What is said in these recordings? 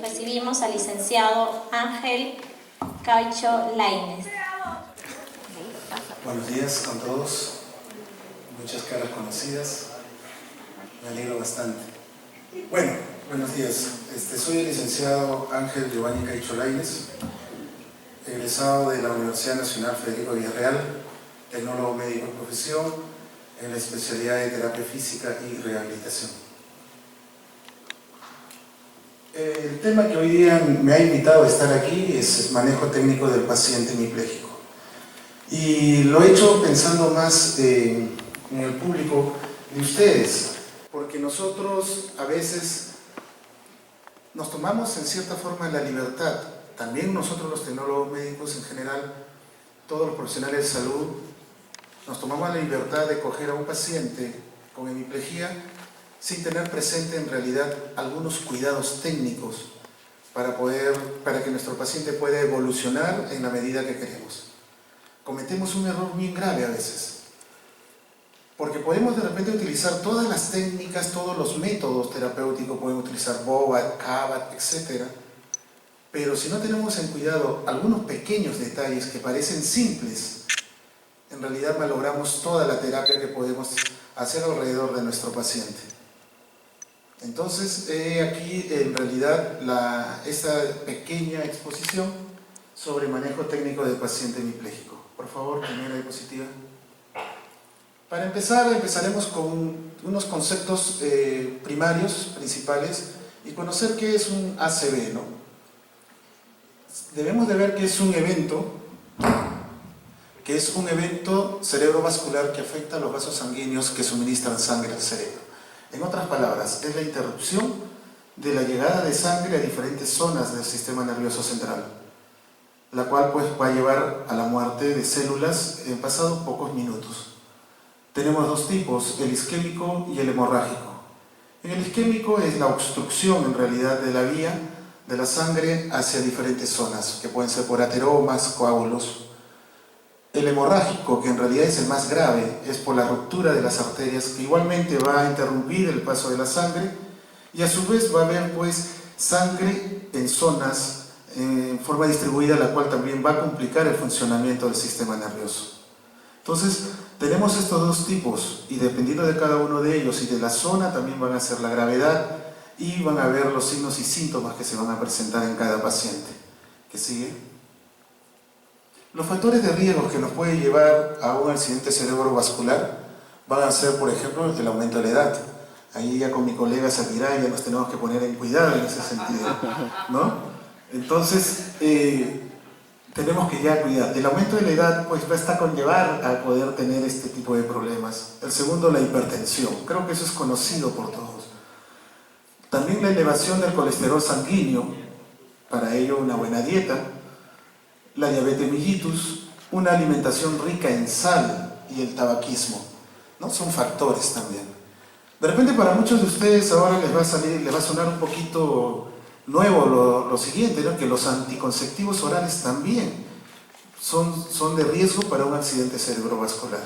recibimos al licenciado Ángel Caicho Lainez. Buenos días con todos, muchas caras conocidas, me alegro bastante. Bueno, buenos días, soy el licenciado Ángel Giovanni Caicho Lainez, egresado de la Universidad Nacional Federico Villarreal, tecnólogo médico de profesión, en la especialidad de terapia física y rehabilitación. El tema que hoy día me ha invitado a estar aquí es el manejo técnico del paciente hemipléjico. Y lo he hecho pensando más en el público de ustedes, porque nosotros a veces nos tomamos en cierta forma la libertad, también nosotros los tecnólogos médicos en general, todos los profesionales de salud, nos tomamos la libertad de coger a un paciente con hemiplegia sin tener presente en realidad algunos cuidados técnicos para que nuestro paciente pueda evolucionar en la medida que queremos. Cometemos un error bien grave a veces, porque podemos de repente utilizar todas las técnicas, todos los métodos terapéuticos, podemos utilizar BOVAT, CAVAT, etc. Pero si no tenemos en cuidado algunos pequeños detalles que parecen simples, en realidad malogramos toda la terapia que podemos hacer alrededor de nuestro paciente. Entonces, aquí en realidad esta pequeña exposición sobre manejo técnico del paciente hemipléjico. Por favor, primera diapositiva. Para empezar, empezaremos con unos conceptos primarios, principales, y conocer qué es un ACV, ¿no? Debemos de ver que es un evento cerebrovascular que afecta a los vasos sanguíneos que suministran sangre al cerebro. En otras palabras, es la interrupción de la llegada de sangre a diferentes zonas del sistema nervioso central, la cual pues va a llevar a la muerte de células en pasados pocos minutos. Tenemos dos tipos, el isquémico y el hemorrágico. En el isquémico es la obstrucción en realidad de la vía de la sangre hacia diferentes zonas, que pueden ser por ateromas, coágulos. El hemorrágico, que en realidad es el más grave, es por la ruptura de las arterias, que igualmente va a interrumpir el paso de la sangre, y a su vez va a haber pues sangre en zonas en forma distribuida, la cual también va a complicar el funcionamiento del sistema nervioso. Entonces, tenemos estos dos tipos, y dependiendo de cada uno de ellos y de la zona, también van a ser la gravedad y van a ver los signos y síntomas que se van a presentar en cada paciente. ¿Qué sigue? Los factores de riesgo que nos pueden llevar a un accidente cerebrovascular van a ser, por ejemplo, el aumento de la edad. Ahí ya con mi colega Sakira ya nos tenemos que poner en cuidado en ese sentido, ¿no? Entonces, tenemos que ya cuidar. El aumento de la edad pues va a estar conllevar a poder tener este tipo de problemas. El segundo, la hipertensión. Creo que eso es conocido por todos. También la elevación del colesterol sanguíneo, para ello una buena dieta, la diabetes mellitus, una alimentación rica en sal y el tabaquismo, ¿no? Son factores también. De repente para muchos de ustedes ahora les va a sonar un poquito nuevo lo siguiente, ¿no? Que los anticonceptivos orales también son de riesgo para un accidente cerebrovascular.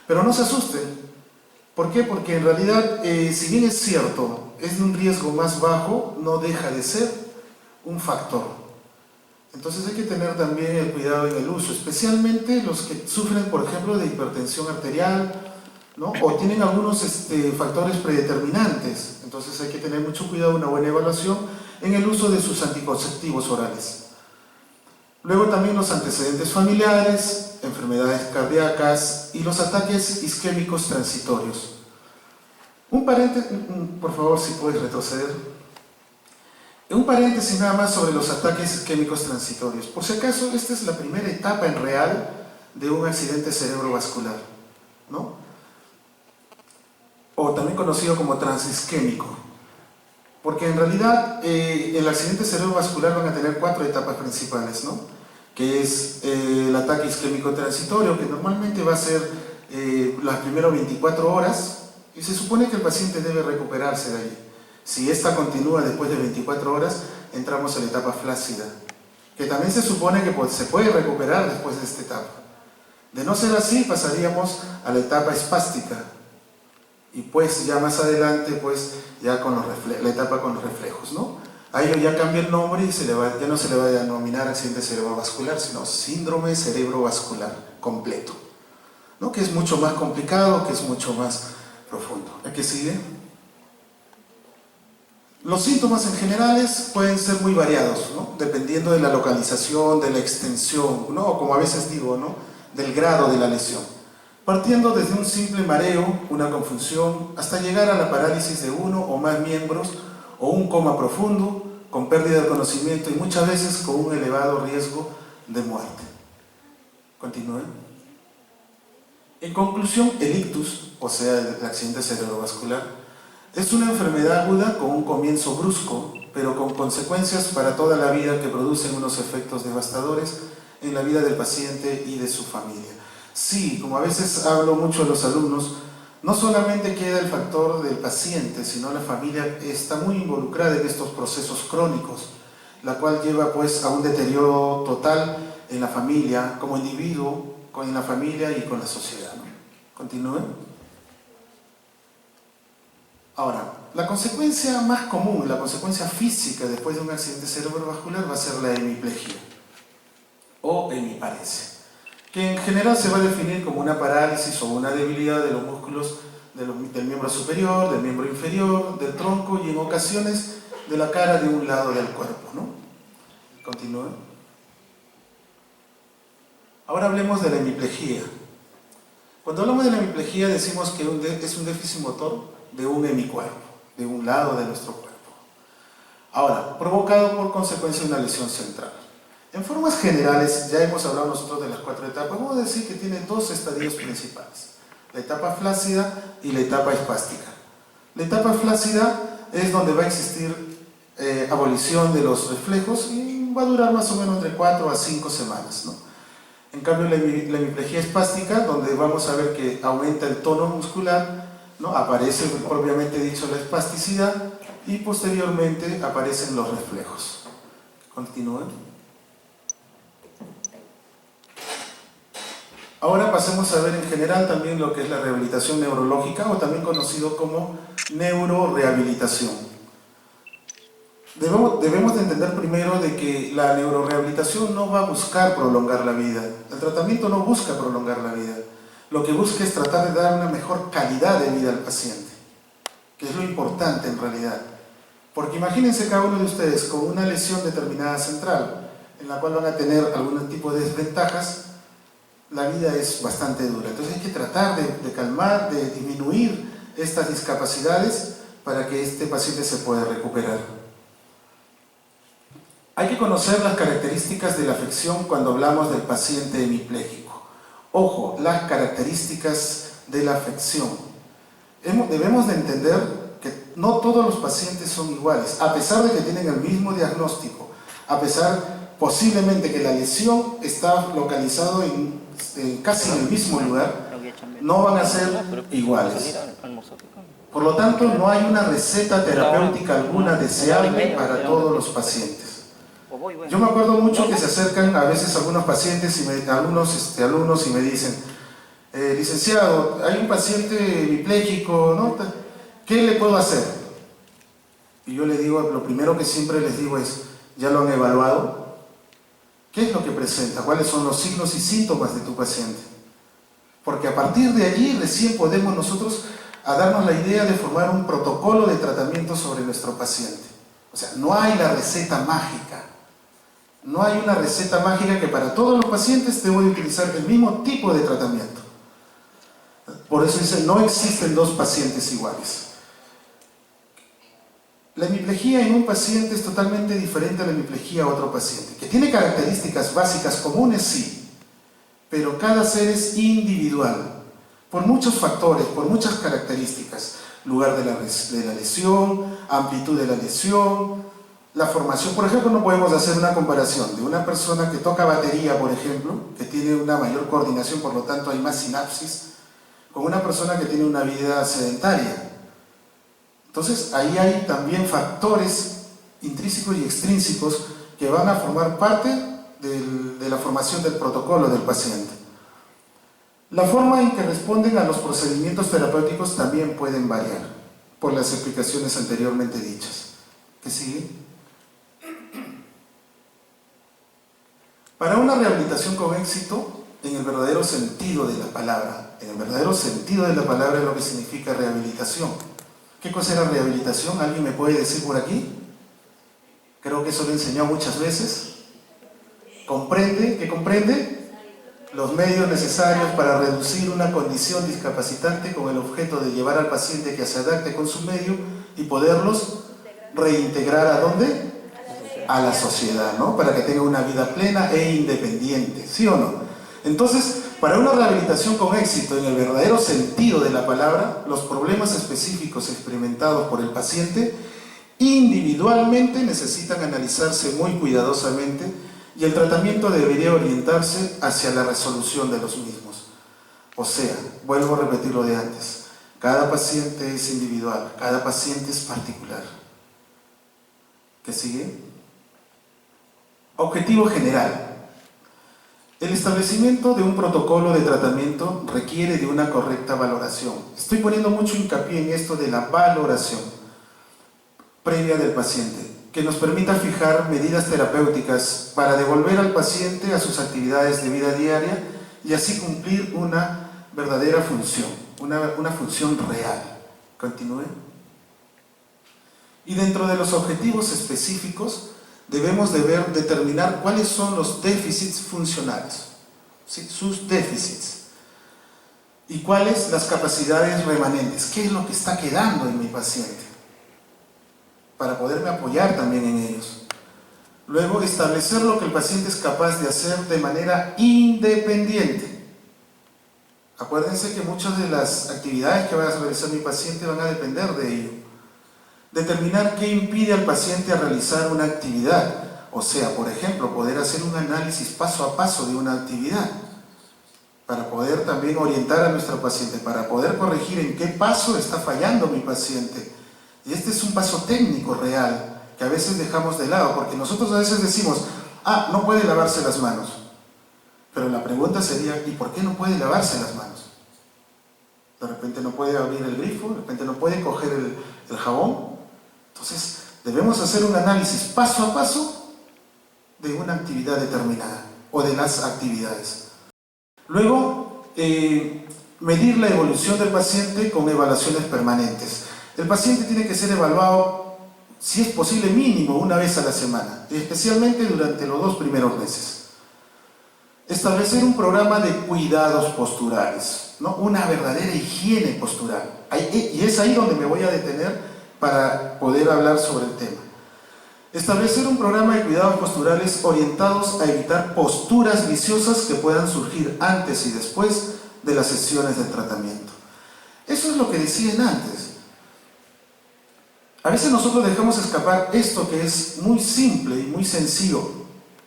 Pero no se asusten. ¿Por qué? Porque en realidad, si bien es cierto, es de un riesgo más bajo, no deja de ser un factor. Entonces hay que tener también el cuidado en el uso, especialmente los que sufren, por ejemplo, de hipertensión arterial, ¿no? O tienen algunos factores predeterminantes. Entonces hay que tener mucho cuidado, una buena evaluación en el uso de sus anticonceptivos orales. Luego también los antecedentes familiares, enfermedades cardíacas y los ataques isquémicos transitorios. Un paréntesis, por favor, si puedes retroceder. Un paréntesis nada más sobre los ataques isquémicos transitorios. Por si acaso, esta es la primera etapa en real de un accidente cerebrovascular, ¿no? O también conocido como transisquémico. Porque en realidad el accidente cerebrovascular van a tener 4 etapas principales, ¿no? Que es el ataque isquémico transitorio, que normalmente va a ser las primeras 24 horas, y se supone que el paciente debe recuperarse de ahí. Si esta continúa después de 24 horas, entramos a la etapa flácida, que también se supone que se puede recuperar después de esta etapa. De no ser así, pasaríamos a la etapa espástica, y pues ya más adelante, pues ya con la etapa con los reflejos, ¿no? A ello ya cambia el nombre y ya no se le va a denominar accidente cerebrovascular, sino síndrome cerebrovascular completo, ¿no? Que es mucho más complicado, que es mucho más profundo. ¿A qué sigue? Los síntomas en generales pueden ser muy variados, ¿no? Dependiendo de la localización, de la extensión, ¿no? O como a veces digo, ¿no? Del grado de la lesión. Partiendo desde un simple mareo, una confusión, hasta llegar a la parálisis de uno o más miembros, o un coma profundo, con pérdida de conocimiento y muchas veces con un elevado riesgo de muerte. Continúe. En conclusión, el ictus, o sea, el accidente cerebrovascular, es una enfermedad aguda con un comienzo brusco, pero con consecuencias para toda la vida que producen unos efectos devastadores en la vida del paciente y de su familia. Sí, como a veces hablo mucho a los alumnos, no solamente queda el factor del paciente, sino la familia está muy involucrada en estos procesos crónicos, la cual lleva pues a un deterioro total en la familia, como individuo, en la familia y con la sociedad, ¿no? Continúe. Ahora, la consecuencia más común, la consecuencia física después de un accidente cerebrovascular va a ser la hemiplegia o hemiparesia, que en general se va a definir como una parálisis o una debilidad de los músculos del miembro superior, del miembro inferior, del tronco y en ocasiones de la cara de un lado del cuerpo, ¿no? Continúe. Ahora hablemos de la hemiplegia. Cuando hablamos de la hemiplegia decimos que es un déficit motor de un hemicuerpo, de un lado de nuestro cuerpo. Ahora, provocado por consecuencia de una lesión central. En formas generales, ya hemos hablado nosotros de las 4 etapas, vamos a decir que tiene 2 estadios principales, la etapa flácida y la etapa espástica. La etapa flácida es donde va a existir abolición de los reflejos y va a durar más o menos entre 4 a 5 semanas, ¿no? En cambio, la hemiplegia espástica, donde vamos a ver que aumenta el tono muscular, ¿no? Aparece propiamente dicho la espasticidad y posteriormente aparecen los reflejos. Continúen. Ahora pasemos a ver en general también lo que es la rehabilitación neurológica o también conocido como neurorehabilitación. Debemos de entender primero de que la neurorehabilitación no va a buscar prolongar la vida. El tratamiento no busca prolongar la vida. Lo que busca es tratar de dar una mejor calidad de vida al paciente, que es lo importante en realidad. Porque imagínense cada uno de ustedes con una lesión determinada central, en la cual van a tener algún tipo de desventajas, la vida es bastante dura. Entonces hay que tratar de calmar, de disminuir estas discapacidades para que este paciente se pueda recuperar. Hay que conocer las características de la afección cuando hablamos del paciente hemipléjico. Ojo, las características de la afección. Debemos de entender que no todos los pacientes son iguales, a pesar de que tienen el mismo diagnóstico, a pesar posiblemente que la lesión está localizada casi en el mismo lugar, no van a ser iguales. Por lo tanto, no hay una receta terapéutica alguna deseable para todos los pacientes. Yo me acuerdo mucho que se acercan a veces algunos pacientes y algunos alumnos y me dicen, licenciado, hay un paciente hemipléjico, ¿no? ¿Qué le puedo hacer? Y yo le digo, lo primero que siempre les digo es, ¿ya lo han evaluado? ¿Qué es lo que presenta? ¿Cuáles son los signos y síntomas de tu paciente? Porque a partir de allí recién podemos nosotros darnos la idea de formar un protocolo de tratamiento sobre nuestro paciente. O sea, no hay la receta mágica. No hay una receta mágica que para todos los pacientes debo de utilizar el mismo tipo de tratamiento. Por eso dice, no existen 2 pacientes iguales. La hemiplegia en un paciente es totalmente diferente a la hemiplegia a otro paciente. ¿Que tiene características básicas comunes? Sí. Pero cada ser es individual. Por muchos factores, por muchas características. Lugar de la lesión, amplitud de la lesión, la formación. Por ejemplo, no podemos hacer una comparación de una persona que toca batería, por ejemplo, que tiene una mayor coordinación, por lo tanto hay más sinapsis, con una persona que tiene una vida sedentaria. Entonces, ahí hay también factores intrínsecos y extrínsecos que van a formar parte de la formación del protocolo del paciente. La forma en que responden a los procedimientos terapéuticos también pueden variar, por las explicaciones anteriormente dichas. ¿Qué sigue? Para una rehabilitación con éxito, en el verdadero sentido de la palabra, en el verdadero sentido de la palabra es lo que significa rehabilitación. ¿Qué cosa era rehabilitación? ¿Alguien me puede decir por aquí? Creo que eso lo he enseñado muchas veces. ¿Comprende? ¿Qué comprende? Los medios necesarios para reducir una condición discapacitante con el objeto de llevar al paciente que se adapte con su medio y poderlos reintegrar ¿a dónde? A la sociedad, ¿no? Para que tenga una vida plena e independiente, ¿sí o no? Entonces, para una rehabilitación con éxito en el verdadero sentido de la palabra, los problemas específicos experimentados por el paciente individualmente necesitan analizarse muy cuidadosamente y el tratamiento debería orientarse hacia la resolución de los mismos. O sea, vuelvo a repetir lo de antes, cada paciente es individual, cada paciente es particular. ¿Qué sigue? Objetivo general. El establecimiento de un protocolo de tratamiento requiere de una correcta valoración. Estoy poniendo mucho hincapié en esto de la valoración previa del paciente, que nos permita fijar medidas terapéuticas para devolver al paciente a sus actividades de vida diaria y así cumplir una verdadera función, una función real. Continúe. Y dentro de los objetivos específicos, debemos determinar cuáles son los déficits funcionales, ¿sí? Sus déficits. Y cuáles las capacidades remanentes, qué es lo que está quedando en mi paciente, para poderme apoyar también en ellos. Luego, establecer lo que el paciente es capaz de hacer de manera independiente. Acuérdense que muchas de las actividades que va a realizar mi paciente van a depender de ello. Determinar qué impide al paciente a realizar una actividad, o sea, por ejemplo, poder hacer un análisis paso a paso de una actividad, para poder también orientar a nuestro paciente, para poder corregir en qué paso está fallando mi paciente. Y este es un paso técnico real, que a veces dejamos de lado, porque nosotros a veces decimos, no puede lavarse las manos. Pero la pregunta sería, ¿y por qué no puede lavarse las manos? De repente no puede abrir el grifo, de repente no puede coger el jabón. Entonces, debemos hacer un análisis paso a paso de una actividad determinada o de las actividades. Luego, medir la evolución del paciente con evaluaciones permanentes. El paciente tiene que ser evaluado, si es posible, mínimo una vez a la semana, especialmente durante los 2 primeros meses. Establecer un programa de cuidados posturales, ¿no? Una verdadera higiene postural. Y es ahí donde me voy a detener para poder hablar sobre el tema. Establecer un programa de cuidados posturales orientados a evitar posturas viciosas que puedan surgir antes y después de las sesiones de tratamiento. Eso es lo que decían antes. A veces nosotros dejamos escapar esto que es muy simple y muy sencillo,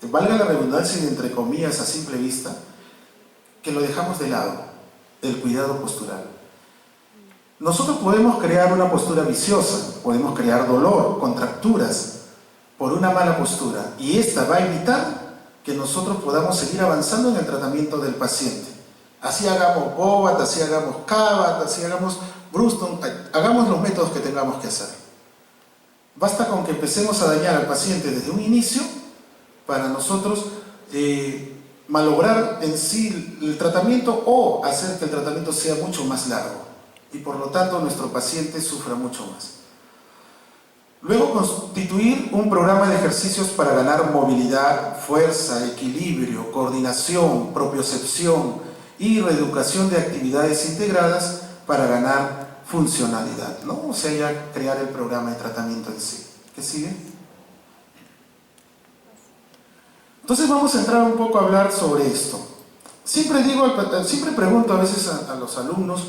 valga la redundancia y entre comillas a simple vista, que lo dejamos de lado, el cuidado postural. Nosotros podemos crear una postura viciosa, podemos crear dolor, contracturas por una mala postura, y esta va a evitar que nosotros podamos seguir avanzando en el tratamiento del paciente. Así hagamos Bobat, así hagamos Kabat, así hagamos Bruston, hagamos los métodos que tengamos que hacer. Basta con que empecemos a dañar al paciente desde un inicio para nosotros malograr en sí el tratamiento o hacer que el tratamiento sea mucho más largo y por lo tanto nuestro paciente sufra mucho más. Luego, constituir un programa de ejercicios para ganar movilidad, fuerza, equilibrio, coordinación, propiocepción y reeducación de actividades integradas para ganar funcionalidad, ¿no? O sea, ya crear el programa de tratamiento en sí. ¿Qué sigue? Entonces vamos a entrar un poco a hablar sobre esto. Siempre pregunto a veces a los alumnos,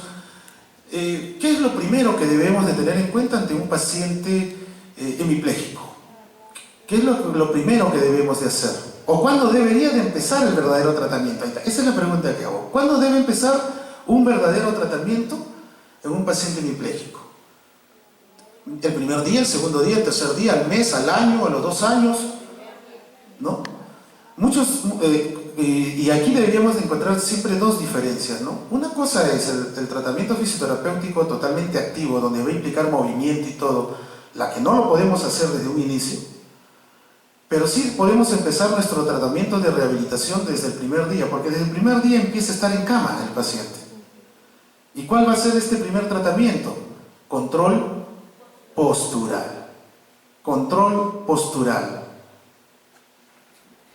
¿qué es lo primero que debemos de tener en cuenta ante un paciente hemipléjico? ¿Qué es lo primero que debemos de hacer? ¿O cuándo debería de empezar el verdadero tratamiento? Esa es la pregunta que hago. ¿Cuándo debe empezar un verdadero tratamiento en un paciente hemipléjico? ¿El primer día, el segundo día, el tercer día, al mes, al año, a los 2 años? ¿No? Y aquí deberíamos de encontrar siempre 2 diferencias, ¿no? Una cosa es el tratamiento fisioterapéutico totalmente activo, donde va a implicar movimiento y todo, la que no lo podemos hacer desde un inicio. Pero sí podemos empezar nuestro tratamiento de rehabilitación desde el primer día, porque desde el primer día empieza a estar en cama el paciente. ¿Y cuál va a ser este primer tratamiento? Control postural. Control postural.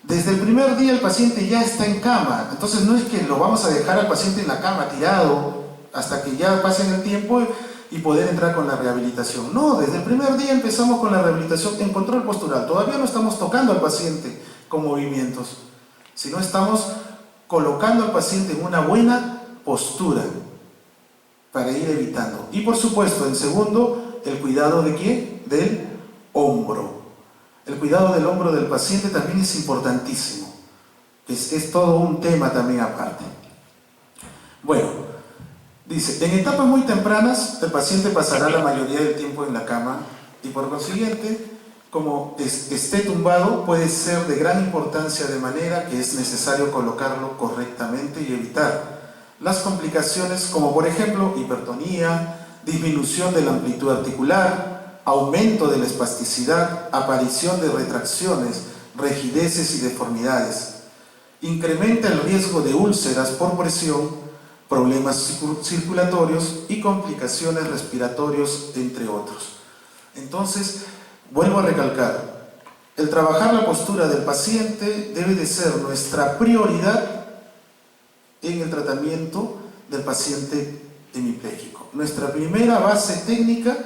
Desde el primer día el paciente ya está en cama, entonces no es que lo vamos a dejar al paciente en la cama tirado hasta que ya pase el tiempo y poder entrar con la rehabilitación. No, desde el primer día empezamos con la rehabilitación en control postural. Todavía no estamos tocando al paciente con movimientos, sino estamos colocando al paciente en una buena postura para ir evitando. Y por supuesto, en segundo, el cuidado ¿de qué? Del hombro. El cuidado del hombro del paciente también es importantísimo. Es todo un tema también aparte. Bueno, dice, en etapas muy tempranas el paciente pasará la mayoría del tiempo en la cama y por consiguiente, como esté tumbado, puede ser de gran importancia de manera que es necesario colocarlo correctamente y evitar las complicaciones como por ejemplo hipertonía, disminución de la amplitud articular, aumento de la espasticidad, aparición de retracciones, rigideces y deformidades. Incrementa el riesgo de úlceras por presión, problemas circulatorios y complicaciones respiratorias, entre otros. Entonces, vuelvo a recalcar, el trabajar la postura del paciente debe de ser nuestra prioridad en el tratamiento del paciente hemipléjico. Nuestra primera base técnica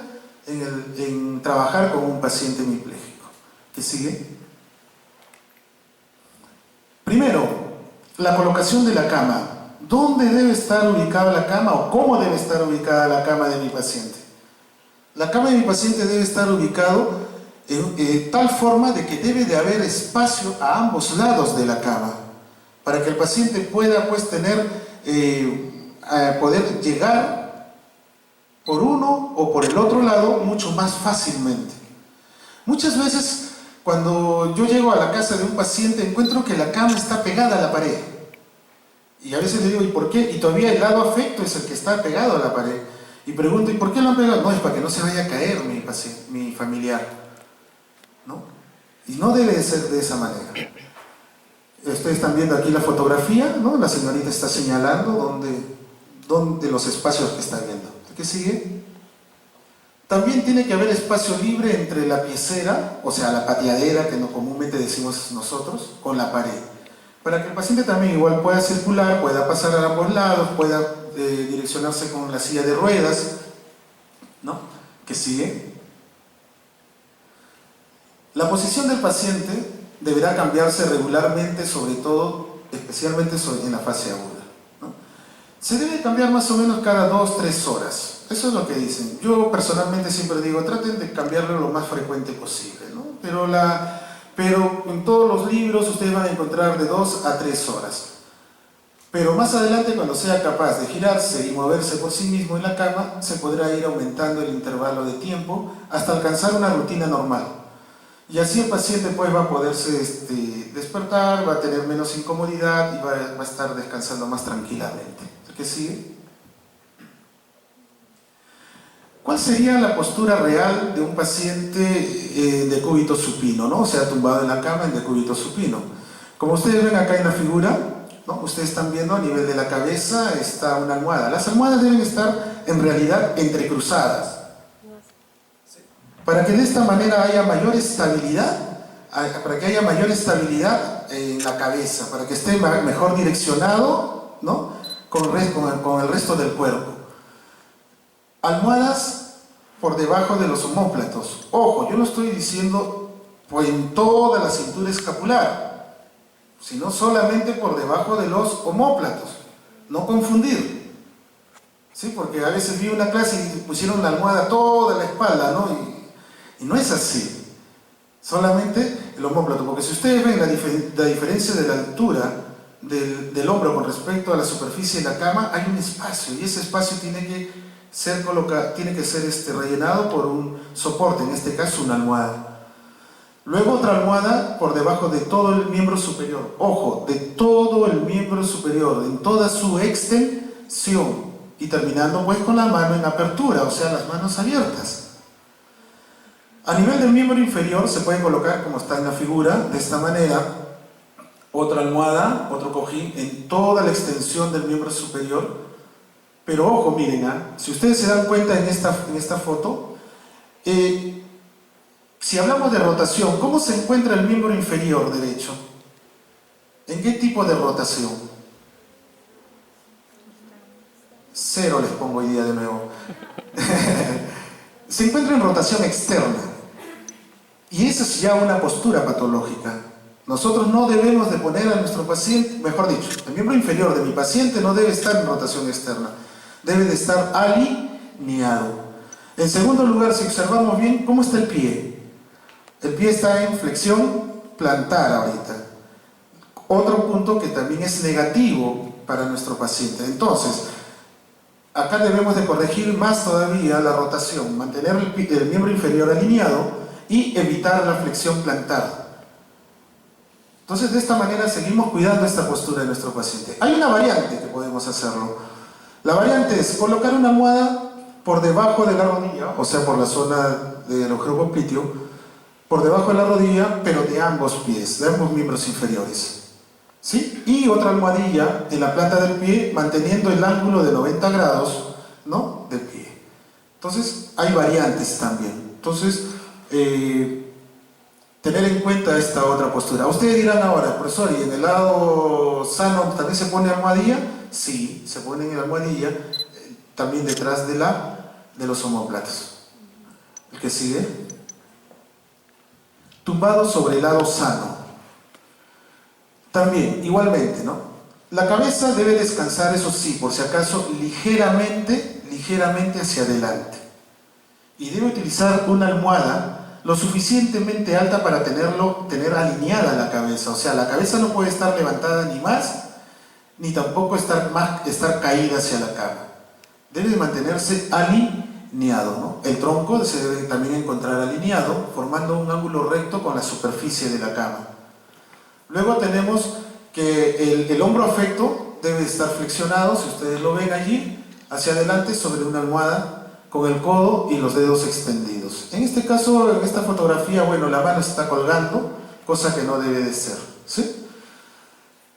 en trabajar con un paciente hemipléjico. ¿Qué sigue? Primero, la colocación de la cama. ¿Dónde debe estar ubicada la cama o cómo debe estar ubicada la cama de mi paciente? La cama de mi paciente debe estar ubicado en tal forma de que debe de haber espacio a ambos lados de la cama para que el paciente pueda pues poder llegar por uno o por el otro lado mucho más fácilmente. Muchas veces cuando yo llego a la casa de un paciente encuentro que la cama está pegada a la pared y a veces le digo ¿y por qué? Y todavía el lado afecto es el que está pegado a la pared y pregunto ¿y por qué lo han pegado? No, es para que no se vaya a caer mi familiar, ¿no? Y no debe de ser de esa manera. Ustedes están viendo aquí la fotografía, ¿no? La señorita está señalando dónde los espacios que está viendo. ¿Qué sigue? También tiene que haber espacio libre entre la piecera, o sea, la pateadera, que comúnmente decimos nosotros, con la pared. Para que el paciente también igual pueda circular, pueda pasar a ambos lados, pueda direccionarse con la silla de ruedas, ¿no? ¿Qué sigue? La posición del paciente deberá cambiarse regularmente, sobre todo, especialmente en la fase aguda. Se debe cambiar más o menos cada 2-3 horas. Eso es lo que dicen. Yo personalmente siempre digo, traten de cambiarlo lo más frecuente posible, ¿no? Pero en todos los libros ustedes van a encontrar de 2 a 3 horas. Pero más adelante, cuando sea capaz de girarse y moverse por sí mismo en la cama, se podrá ir aumentando el intervalo de tiempo hasta alcanzar una rutina normal. Y así el paciente pues va a poderse despertar, va a tener menos incomodidad y va a estar descansando más tranquilamente. ¿Qué sigue? ¿Cuál sería la postura real de un paciente en decúbito supino, ¿no? O sea, tumbado en la cama en decúbito supino. Como ustedes ven acá en la figura, ¿no? Ustedes están viendo a nivel de la cabeza está una almohada. Las almohadas deben estar en realidad entrecruzadas. Para que de esta manera haya mayor estabilidad, en la cabeza, para que esté mejor direccionado, ¿no? con el resto del cuerpo. Almohadas por debajo de los omóplatos. Ojo, yo no estoy diciendo pues, en toda la cintura escapular, sino solamente por debajo de los omóplatos. No confundir. ¿Sí? Porque a veces vi una clase y pusieron la almohada toda la espalda, ¿no? Y no es así. Solamente el omóplato. Porque si ustedes ven la diferencia de la altura del hombro con respecto a la superficie de la cama, hay un espacio y ese espacio tiene que ser rellenado por un soporte, en este caso una almohada. Luego otra almohada por debajo de todo el miembro superior. Ojo, de todo el miembro superior, en toda su extensión y terminando pues con la mano en apertura, o sea, las manos abiertas. A nivel del miembro inferior se puede colocar, como está en la figura, de esta manera, otra almohada, otro cojín, en toda la extensión del miembro superior. Pero ojo, miren, si ustedes se dan cuenta en esta foto, si hablamos de rotación, ¿cómo se encuentra el miembro inferior derecho? ¿En qué tipo de rotación? Cero les pongo hoy día de nuevo. Se encuentra en rotación externa. Y esa es ya una postura patológica. Nosotros no debemos de poner a nuestro paciente, mejor dicho, el miembro inferior de mi paciente no debe estar en rotación externa. Debe de estar alineado. En segundo lugar, si observamos bien, ¿cómo está el pie? El pie está en flexión plantar ahorita. Otro punto que también es negativo para nuestro paciente. Entonces, acá debemos de corregir más todavía la rotación, mantener el miembro inferior alineado y evitar la flexión plantar. Entonces, de esta manera seguimos cuidando esta postura de nuestro paciente. Hay una variante que podemos hacerlo. La variante es colocar una almohada por debajo de la rodilla, o sea, por la zona del agujero popliteo, por debajo de la rodilla, pero de ambos pies, de ambos miembros inferiores. ¿Sí? Y otra almohadilla en la planta del pie, manteniendo el ángulo de 90 grados, ¿no?, del pie. Entonces, hay variantes también. Entonces, tener en cuenta esta otra postura. Ustedes dirán ahora, profesor, ¿y en el lado sano también se pone almohadilla? Sí, se pone en la almohadilla, también detrás de los omóplatos. El que sigue. Tumbado sobre el lado sano. También, igualmente, ¿no? La cabeza debe descansar, eso sí, por si acaso, ligeramente hacia adelante. Y debe utilizar una almohada lo suficientemente alta para tener alineada la cabeza. O sea, la cabeza no puede estar levantada ni más, ni tampoco estar caída hacia la cama. Debe mantenerse alineado, ¿no? El tronco se debe también encontrar alineado, formando un ángulo recto con la superficie de la cama. Luego tenemos que el hombro afecto debe estar flexionado, si ustedes lo ven allí, hacia adelante sobre una almohada, con el codo y los dedos extendidos. En este caso, en esta fotografía, bueno, la mano está colgando, cosa que no debe de ser, ¿sí?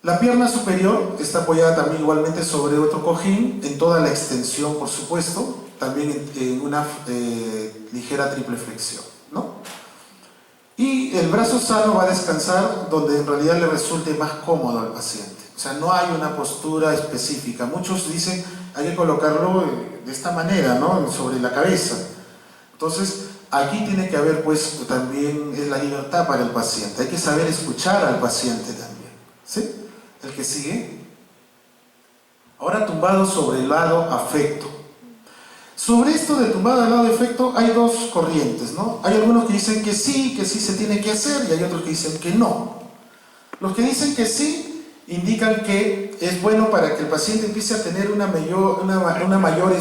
La pierna superior está apoyada también igualmente sobre otro cojín, en toda la extensión, por supuesto, también en una ligera triple flexión, ¿no? Y el brazo sano va a descansar donde en realidad le resulte más cómodo al paciente. O sea, no hay una postura específica. Muchos dicen, hay que colocarlo de esta manera, ¿no?, sobre la cabeza. Entonces, aquí tiene que haber, pues, también la libertad para el paciente. Hay que saber escuchar al paciente también, ¿sí? El que sigue. Ahora tumbado sobre el lado afecto. Sobre esto de tumbado al lado afecto hay dos corrientes, ¿no? Hay algunos que dicen que sí se tiene que hacer, y hay otros que dicen que no. Los que dicen que sí indican que es bueno para que el paciente empiece a tener una mayor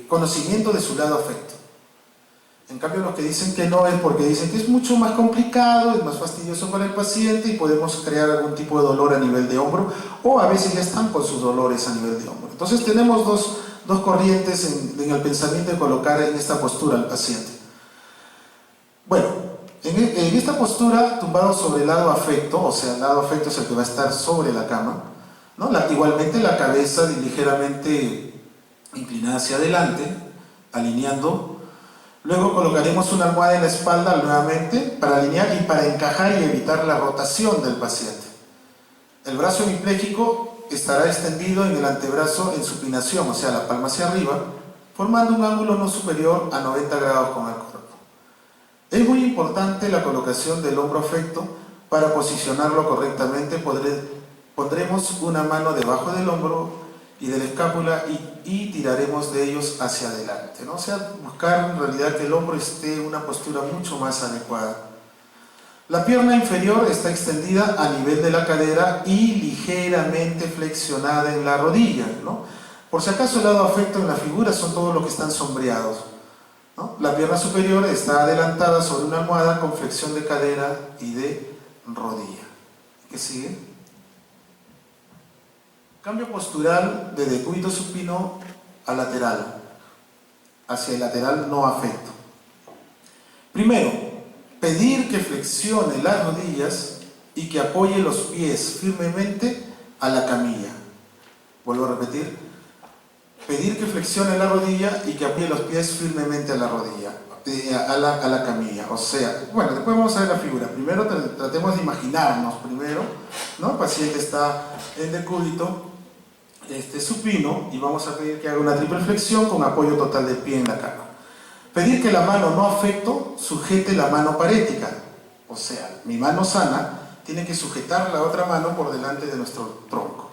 conocimiento de su lado afecto. En cambio, los que dicen que no es porque dicen que es mucho más complicado, es más fastidioso para el paciente y podemos crear algún tipo de dolor a nivel de hombro, o a veces ya están con sus dolores a nivel de hombro. Entonces tenemos dos corrientes en el pensamiento de colocar en esta postura al paciente. Bueno, en esta postura, tumbado sobre el lado afecto, o sea, el lado afecto es el que va a estar sobre la cama, ¿no? Igualmente la cabeza ligeramente inclinada hacia adelante, alineando. Luego colocaremos una almohada en la espalda nuevamente para alinear y para encajar y evitar la rotación del paciente. El brazo hemipléjico estará extendido en el antebrazo en supinación, o sea, la palma hacia arriba, formando un ángulo no superior a 90 grados con el cuerpo. Es muy importante la colocación del hombro afecto. Para posicionarlo correctamente pondremos una mano debajo del hombro y de la escápula y tiraremos de ellos hacia adelante, ¿no? O sea, buscar en realidad que el hombro esté en una postura mucho más adecuada. La pierna inferior está extendida a nivel de la cadera y ligeramente flexionada en la rodilla, ¿no? Por si acaso el lado afecto en la figura son todos los que están sombreados, ¿no? La pierna superior está adelantada sobre una almohada con flexión de cadera y de rodilla. ¿Qué sigue? Cambio postural de decúbito supino a lateral, hacia el lateral no afecto. Primero, pedir que flexione las rodillas y que apoye los pies firmemente a la camilla. Vuelvo a repetir. Pedir que flexione la rodilla y que apoye los pies firmemente a la rodilla, a la camilla. O sea, bueno, después vamos a ver la figura. Primero tratemos de imaginarnos primero, ¿no? El paciente está en decúbito, supino, y vamos a pedir que haga una triple flexión con apoyo total del pie en la cama. Pedir que la mano no afecto sujete la mano parética. O sea, mi mano sana tiene que sujetar la otra mano por delante de nuestro tronco.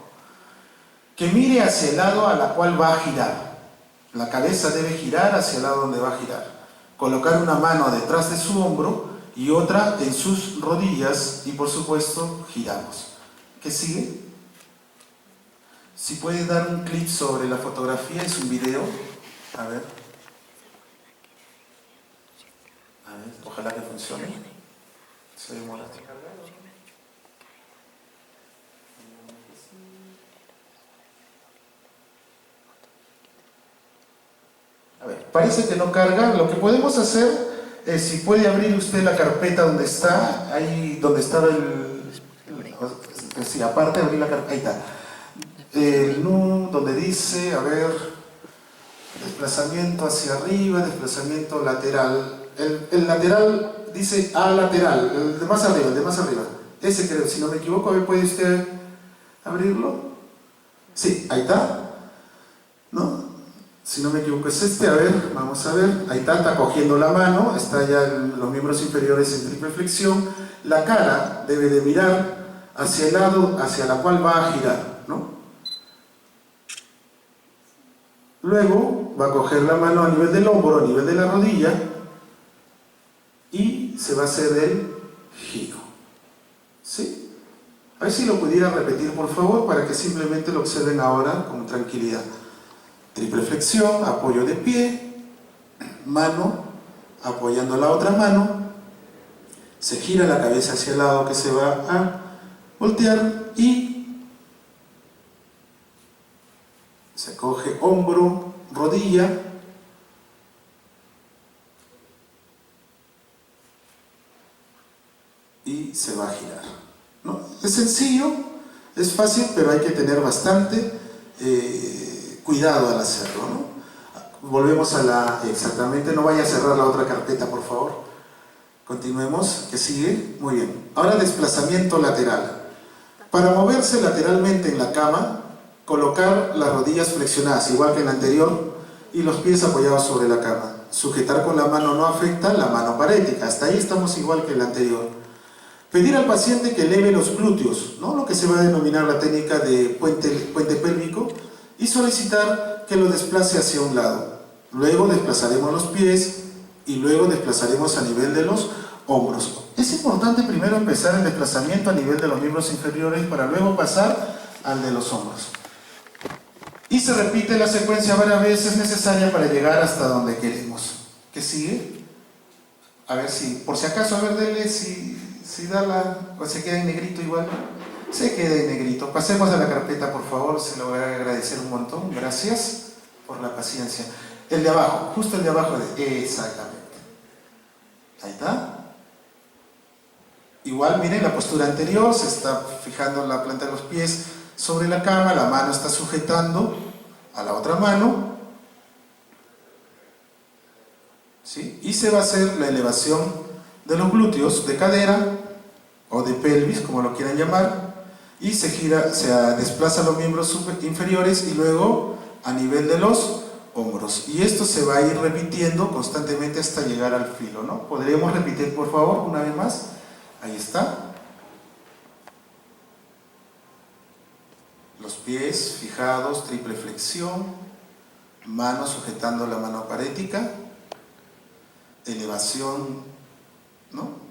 Que mire hacia el lado a la cual va a girar. La cabeza debe girar hacia el lado donde va a girar. Colocar una mano detrás de su hombro y otra en sus rodillas y por supuesto giramos. ¿Qué sigue? Si puedes dar un clip sobre la fotografía, es un video. A ver, ojalá que funcione. Se demora. A ver, parece que no carga. Lo que podemos hacer es, si puede abrir usted la carpeta donde está, ahí donde estaba sí, aparte de abrir la carpeta, ahí está. Donde dice, a ver, desplazamiento hacia arriba, desplazamiento lateral. El lateral dice A lateral, el de más arriba, ese creo, si no me equivoco. A ver, ¿puede usted abrirlo? Sí, ahí está, ¿no? Si no me equivoco es este. A ver, vamos a ver, ahí está cogiendo la mano, está ya los miembros inferiores en triple flexión. La cara debe de mirar hacia el lado hacia la cual va a girar, ¿no? Luego va a coger la mano a nivel del hombro, a nivel de la rodilla, y se va a hacer el giro. ¿Sí? A ver si lo pudiera repetir, por favor, para que simplemente lo observen ahora con tranquilidad. Triple flexión, apoyo de pie, mano apoyando la otra mano, se gira la cabeza hacia el lado que se va a voltear y se coge hombro, rodilla, y se va a girar, ¿no? Es sencillo, es fácil, pero hay que tener bastante cuidado al hacerlo, ¿no? Volvemos a exactamente, no vaya a cerrar la otra carpeta, por favor. Continuemos, que sigue. Muy bien. Ahora desplazamiento lateral. Para moverse lateralmente en la cama, colocar las rodillas flexionadas, igual que en la anterior, y los pies apoyados sobre la cama. Sujetar con la mano no afecta la mano parética. Hasta ahí estamos igual que en la anterior. Pedir al paciente que eleve los glúteos, ¿no? Lo que se va a denominar la técnica de puente pélvico, y solicitar que lo desplace hacia un lado. Luego desplazaremos los pies y luego desplazaremos a nivel de los hombros. Es importante primero empezar el desplazamiento a nivel de los miembros inferiores para luego pasar al de los hombros. Y se repite la secuencia varias veces necesaria para llegar hasta donde queremos. ¿Qué sigue? A ver si, por si acaso, a ver, dele si da o se queda en negrito igual. Se queda en negrito. Pasemos a la carpeta, por favor, se lo voy a agradecer un montón. Gracias por la paciencia. El de abajo, justo el de abajo, exactamente. Ahí está. Igual, miren la postura anterior, se está fijando la planta de los pies sobre la cama, la mano está sujetando a la otra mano, ¿sí? Y se va a hacer la elevación de los glúteos, de cadera o de pelvis, como lo quieran llamar, y se gira, se desplaza los miembros inferiores y luego a nivel de los hombros. Y esto se va a ir repitiendo constantemente hasta llegar al filo, ¿no? ¿Podríamos repetir, por favor, una vez más? Ahí está. Los pies fijados, triple flexión, mano sujetando la mano parética, elevación, ¿no?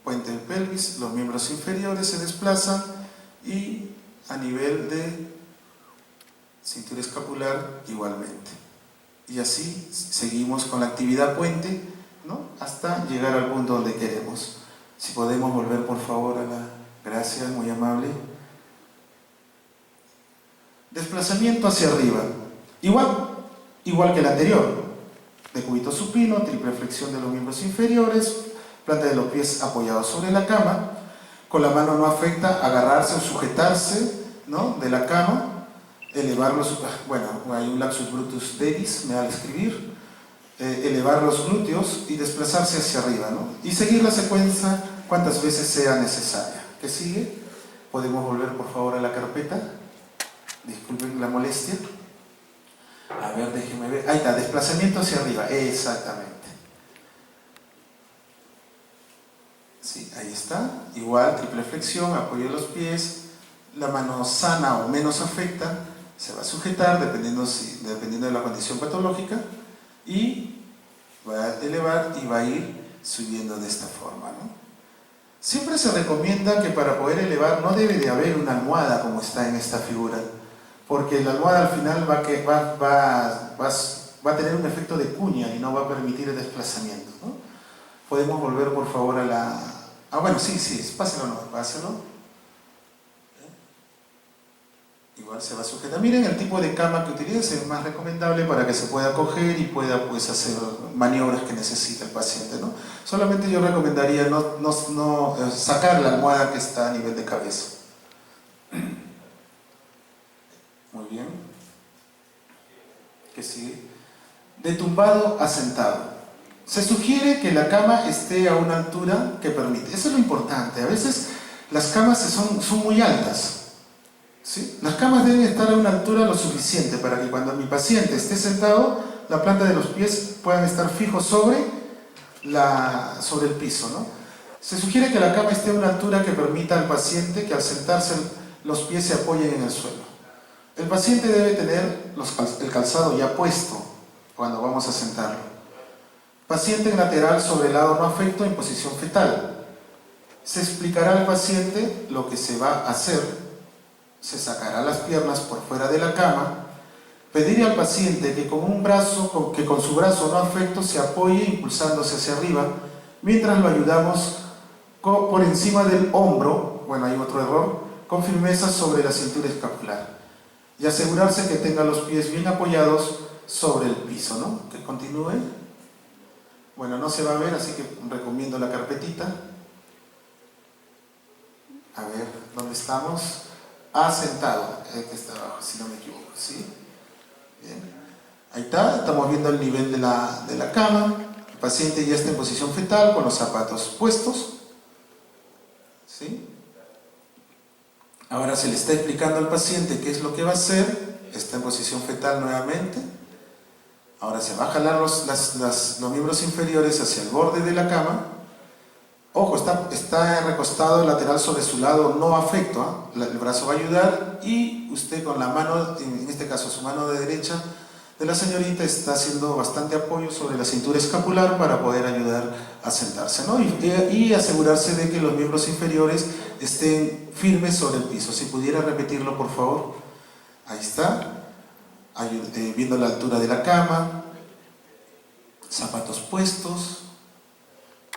Puente del pelvis, los miembros inferiores se desplazan y a nivel de cintura escapular igualmente. Y así seguimos con la actividad puente, ¿no? Hasta llegar al punto donde queremos. Si podemos volver, por favor, a la... Gracias, muy amable. Desplazamiento hacia arriba. Igual que el anterior. decúbito supino, triple flexión de los miembros inferiores, planta de los pies apoyados sobre la cama, con la mano no afecta agarrarse o sujetarse, ¿no?, de la cama, elevar los, bueno, hay un lapsus brutus dedis, me da al escribir, elevar los glúteos y desplazarse hacia arriba, ¿no? Y seguir la secuencia cuantas veces sea necesaria. ¿Qué sigue? Podemos volver por favor a la carpeta. Disculpen la molestia. A ver, déjenme ver. Ahí está, desplazamiento hacia arriba. Exactamente. Sí, ahí está. Igual, triple flexión, apoyo de los pies. La mano sana o menos afecta se va a sujetar dependiendo de la condición patológica y va a elevar y va a ir subiendo de esta forma, ¿no? Siempre se recomienda que para poder elevar no debe de haber una almohada como está en esta figura, porque la almohada al final va a tener un efecto de cuña y no va a permitir el desplazamiento, ¿no? Podemos volver por favor a la... bueno, sí, páselo, no, páselo. Igual se va a sujetar. Miren el tipo de cama que utiliza, es más recomendable para que se pueda coger y pueda pues hacer maniobras que necesita el paciente, ¿no? Solamente yo recomendaría no sacar la almohada que está a nivel de cabeza. Muy bien. ¿Qué sigue? De tumbado a sentado. Se sugiere que la cama esté a una altura que permite. Eso es lo importante. A veces las camas son muy altas. ¿Sí? Las camas deben estar a una altura lo suficiente para que cuando mi paciente esté sentado, la planta de los pies puedan estar fijos sobre el piso, ¿no? Se sugiere que la cama esté a una altura que permita al paciente que al sentarse los pies se apoyen en el suelo. El paciente debe tener el calzado ya puesto cuando vamos a sentarlo. Paciente en lateral sobre el lado no afecto en posición fetal. Se explicará al paciente lo que se va a hacer. Se sacará las piernas por fuera de la cama, pedirle al paciente que con su brazo no afecto se apoye impulsándose hacia arriba, mientras lo ayudamos por encima del hombro, bueno, hay otro error, con firmeza sobre la cintura escapular, y asegurarse que tenga los pies bien apoyados sobre el piso, ¿no? Que continúe. Bueno, no se va a ver, así que recomiendo la carpetita. A ver, ¿dónde estamos? Sentado, que está abajo, si no me equivoco, ¿sí? Bien. Ahí está, estamos viendo el nivel de la cama. El paciente ya está en posición fetal con los zapatos puestos, ¿sí? Ahora se le está explicando al paciente qué es lo que va a hacer. Está en posición fetal nuevamente. Ahora se va a jalar los miembros inferiores hacia el borde de la cama. Ojo, está recostado lateral sobre su lado no afecto, ¿eh? El brazo va a ayudar y usted con la mano, en este caso su mano de derecha de la señorita, está haciendo bastante apoyo sobre la cintura escapular para poder ayudar a sentarse, ¿no? Y asegurarse de que los miembros inferiores estén firmes sobre el piso. Si pudiera repetirlo, por favor. Ahí está, viendo la altura de la cama, zapatos puestos,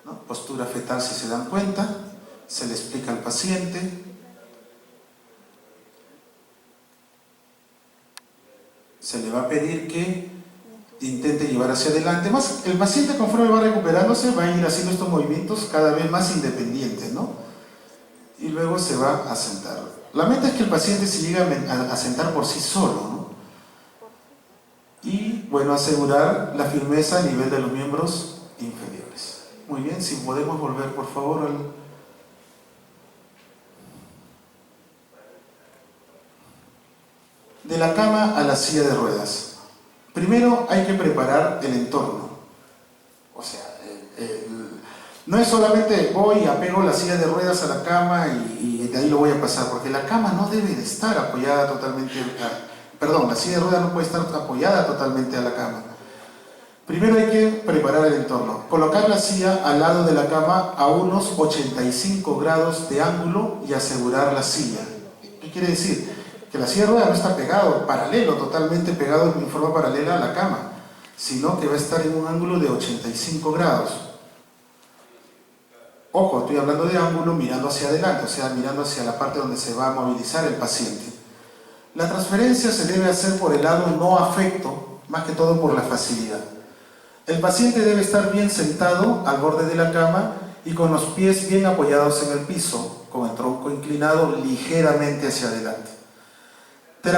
¿no? Postura fetal, si se dan cuenta, se le explica al paciente. Se le va a pedir que intente llevar hacia adelante. Más, el paciente conforme va recuperándose va a ir haciendo estos movimientos cada vez más independientes, ¿no? Y luego se va a sentar. La meta es que el paciente se llegue a sentar por sí solo, ¿no? Y bueno, asegurar la firmeza a nivel de los miembros inferiores. Muy bien, si podemos volver por favor de la cama a la silla de ruedas. Primero hay que preparar el entorno. O sea, no es solamente voy y apego la silla de ruedas a la cama y de ahí lo voy a pasar, porque la cama no debe de estar apoyada totalmente, la silla de ruedas no puede estar apoyada totalmente a la cama. Primero hay que preparar el entorno. Colocar la silla al lado de la cama a unos 85 grados de ángulo y asegurar la silla. ¿Qué quiere decir? Que la silla de ruedas no está totalmente pegado en forma paralela a la cama, sino que va a estar en un ángulo de 85 grados. Ojo, estoy hablando de ángulo mirando hacia adelante, o sea, mirando hacia la parte donde se va a movilizar el paciente. La transferencia se debe hacer por el lado no afecto, más que todo por la facilidad. El paciente debe estar bien sentado al borde de la cama y con los pies bien apoyados en el piso, con el tronco inclinado ligeramente hacia adelante. El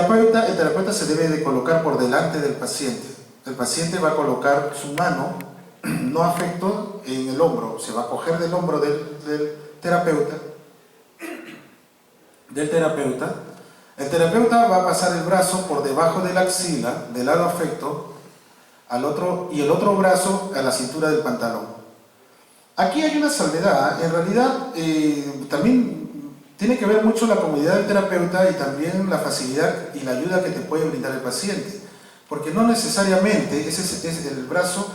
terapeuta se debe de colocar por delante del paciente. El paciente va a colocar su mano, no afecto, en el hombro. Se va a coger del hombro del terapeuta. El terapeuta va a pasar el brazo por debajo de la axila, del lado afecto, y el otro brazo a la cintura del pantalón. Aquí hay una salvedad. En realidad, también tiene que ver mucho la comodidad del terapeuta y también la facilidad y la ayuda que te puede brindar el paciente. Porque no necesariamente el brazo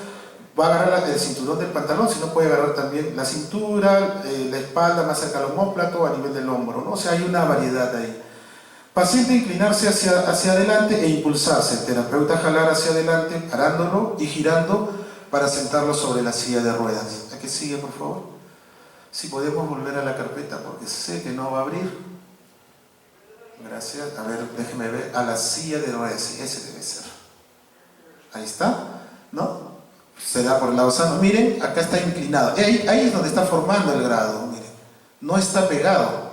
va a agarrar el cinturón del pantalón, sino puede agarrar también la cintura, la espalda más cerca al omóplato o a nivel del hombro, ¿no? O sea, hay una variedad ahí. Paciente inclinarse hacia adelante e impulsarse. El terapeuta jalar hacia adelante, parándolo y girando para sentarlo sobre la silla de ruedas. ¿A qué sigue, por favor? Si podemos volver a la carpeta, porque sé que no va a abrir. Gracias. A ver, déjeme ver. A la silla de ruedas. Sí, ese debe ser. Ahí está. ¿No? Se da por el lado sano. Miren, acá está inclinado. Ahí es donde está formando el grado. Miren. No está pegado.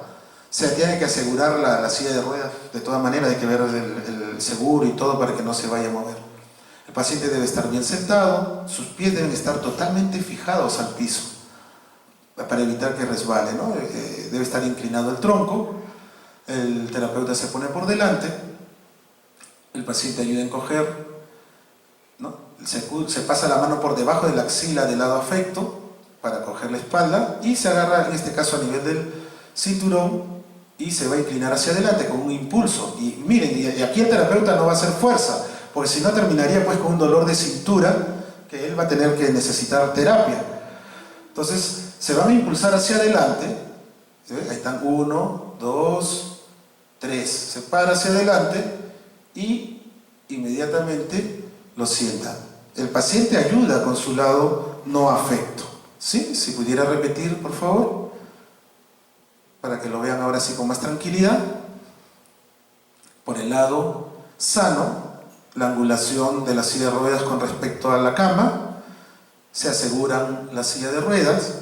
O sea, tiene que asegurar la silla de ruedas. De todas maneras, hay que ver el seguro y todo para que no se vaya a mover. El paciente debe estar bien sentado. Sus pies deben estar totalmente fijados al piso para evitar que resbale, ¿no? Debe estar inclinado el tronco. El terapeuta se pone por delante. El paciente ayuda a encoger, ¿no? Se pasa la mano por debajo de la axila del lado afecto para coger la espalda y se agarra, en este caso, a nivel del cinturón y se va a inclinar hacia adelante con un impulso. Y miren, y aquí el terapeuta no va a hacer fuerza, porque si no terminaría pues con un dolor de cintura que él va a tener que necesitar terapia. Entonces se van a impulsar hacia adelante. Ahí están 1, 2, 3. Se para hacia adelante y inmediatamente lo sienta. El paciente ayuda con su lado no afecto. ¿Sí? Si pudiera repetir, por favor, para que lo vean ahora sí con más tranquilidad. Por el lado sano, la angulación de la silla de ruedas con respecto a la cama. Se aseguran la silla de ruedas.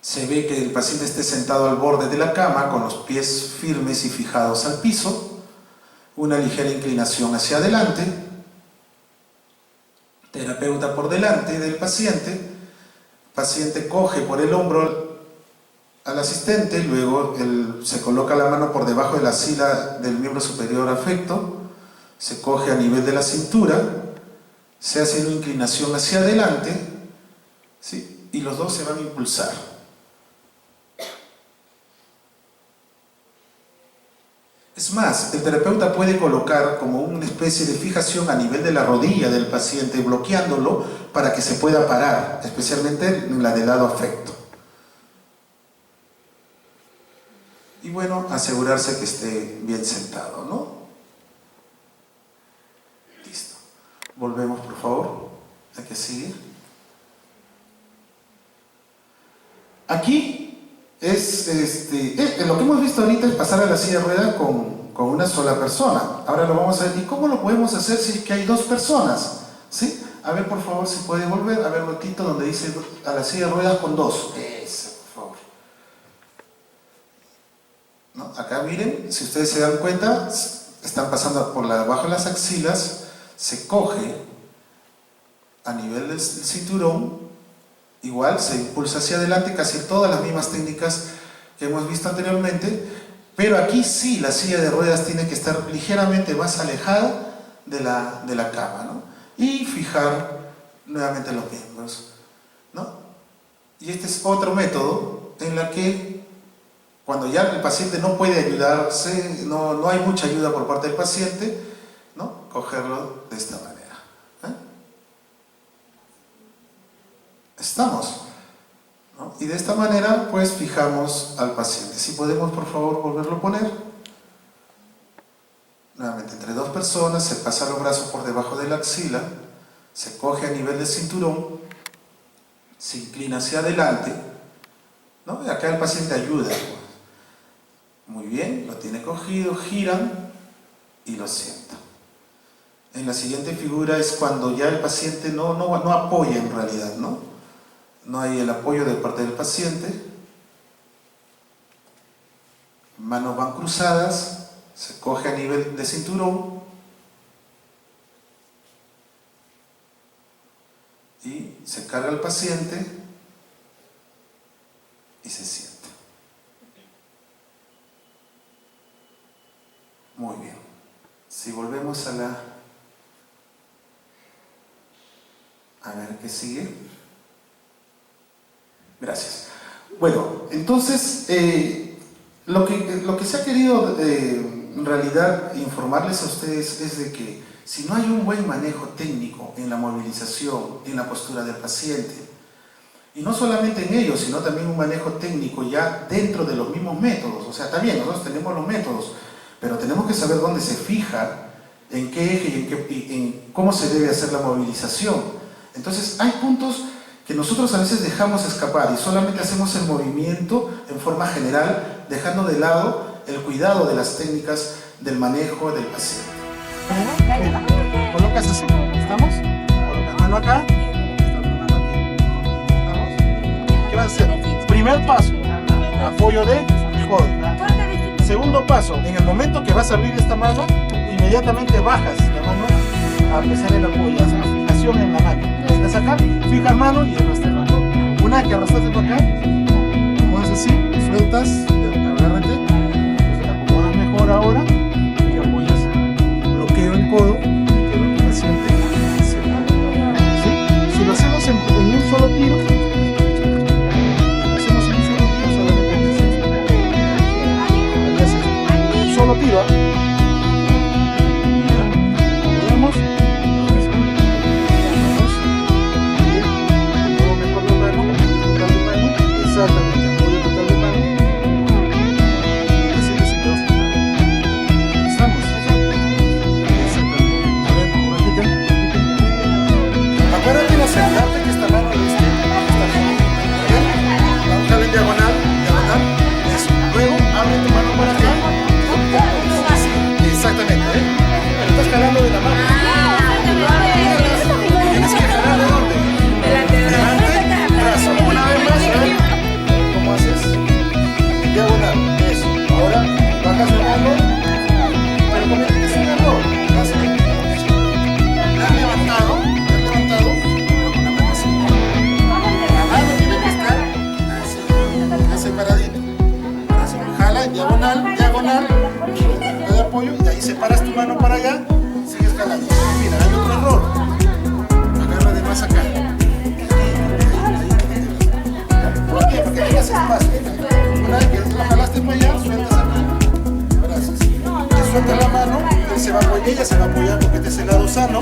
Se ve que el paciente esté sentado al borde de la cama con los pies firmes y fijados al piso. Una ligera inclinación hacia adelante. Terapeuta por delante del paciente. El paciente coge por el hombro al asistente, luego se coloca la mano por debajo de la axila del miembro superior afecto, se coge a nivel de la cintura, se hace una inclinación hacia adelante, ¿sí? Y los dos se van a impulsar. Es más, el terapeuta puede colocar como una especie de fijación a nivel de la rodilla del paciente, bloqueándolo para que se pueda parar, especialmente en la del lado afecto. Y bueno, asegurarse que esté bien sentado, ¿no? Listo. Volvemos, por favor. Hay que seguir. Aquí lo que hemos visto ahorita es pasar a la silla de ruedas con una sola persona. Ahora lo vamos a ver. ¿Y cómo lo podemos hacer si es que hay dos personas? ¿Sí? A ver, por favor, si puede volver. A ver, Lotito, donde dice a la silla de ruedas con dos. Eso, por favor. ¿No? Acá miren, si ustedes se dan cuenta, están pasando por debajo de las axilas, se coge a nivel del cinturón, igual se impulsa hacia adelante, casi todas las mismas técnicas que hemos visto anteriormente, pero aquí sí la silla de ruedas tiene que estar ligeramente más alejada de la cama, ¿no? Y fijar nuevamente los miembros, ¿no? Y este es otro método en la que cuando ya el paciente no puede ayudarse, no hay mucha ayuda por parte del paciente, ¿no? Cogerlo de esta manera. ¿Estamos? ¿No? Y de esta manera, pues, fijamos al paciente. Si podemos, por favor, volverlo a poner. Nuevamente, entre dos personas, se pasa los brazos por debajo de la axila, se coge a nivel del cinturón, se inclina hacia adelante, ¿no? Y acá el paciente ayuda. Muy bien, lo tiene cogido, giran y lo sientan. En la siguiente figura es cuando ya el paciente no apoya en realidad, ¿no? No hay el apoyo de parte del paciente. Manos van cruzadas, se coge a nivel de cinturón y se carga al paciente y se sienta. Muy bien. Si volvemos a ver qué sigue. Gracias. Bueno, entonces lo que se ha querido en realidad informarles a ustedes es de que si no hay un buen manejo técnico en la movilización, en la postura del paciente, y no solamente en ello, sino también un manejo técnico ya dentro de los mismos métodos, o sea, también nosotros tenemos los métodos, pero tenemos que saber dónde se fija, en qué eje y en cómo se debe hacer la movilización. Entonces hay puntos que nosotros a veces dejamos escapar y solamente hacemos el movimiento en forma general, dejando de lado el cuidado de las técnicas del manejo del paciente. Colocas así, ¿estamos? Colocas mano acá, mano aquí. ¿Estamos? ¿Qué vas a hacer? Primer paso, apoyo de codo. Segundo paso, en el momento que vas a abrir esta mano, inmediatamente bajas la mano a pesar del apoyo, haces una fijación en la mano. Estás acá, fijas mano y arrastras la mano. Una que arrastraste para acá, pones así, sueltas, agárrate, pues te acomodas mejor ahora y apoyas, bloqueo el codo, que el paciente se va. ¿Sí? Si lo hacemos en un solo tiro, solo tiro. Podemos. Luego mejor de mano, total de mano. Exactamente, apoyo total de mano. Así que se quedó. ¿Estamos? Exactamente. A ver, repiten. Acuérdate de sentarte que esta mano lo está bien. Jala en diagonal. Eso. Luego abre tu mano para acá. Exactamente, ¿eh? Pero estás jalando de la mano. Tienes que jalar de dónde. Delante, brazo. Una vez más, a ver cómo haces. Diagonal, eso. Ahora bajas la mano. Pero como es un error, vas a has levantado, pero con la mano así. La mano tiene que estar así, separadita. Jala en diagonal. De apoyo y ahí separas tu mano para allá, sigues jalando. Mira, hay otro error. Agarra de más acá. ¿Por qué? Porque tengas espacio. Una vez que la jalaste para allá, sueltas la mano. Gracias. Te suelta la mano, ella se va a apoyar porque este es el lado sano.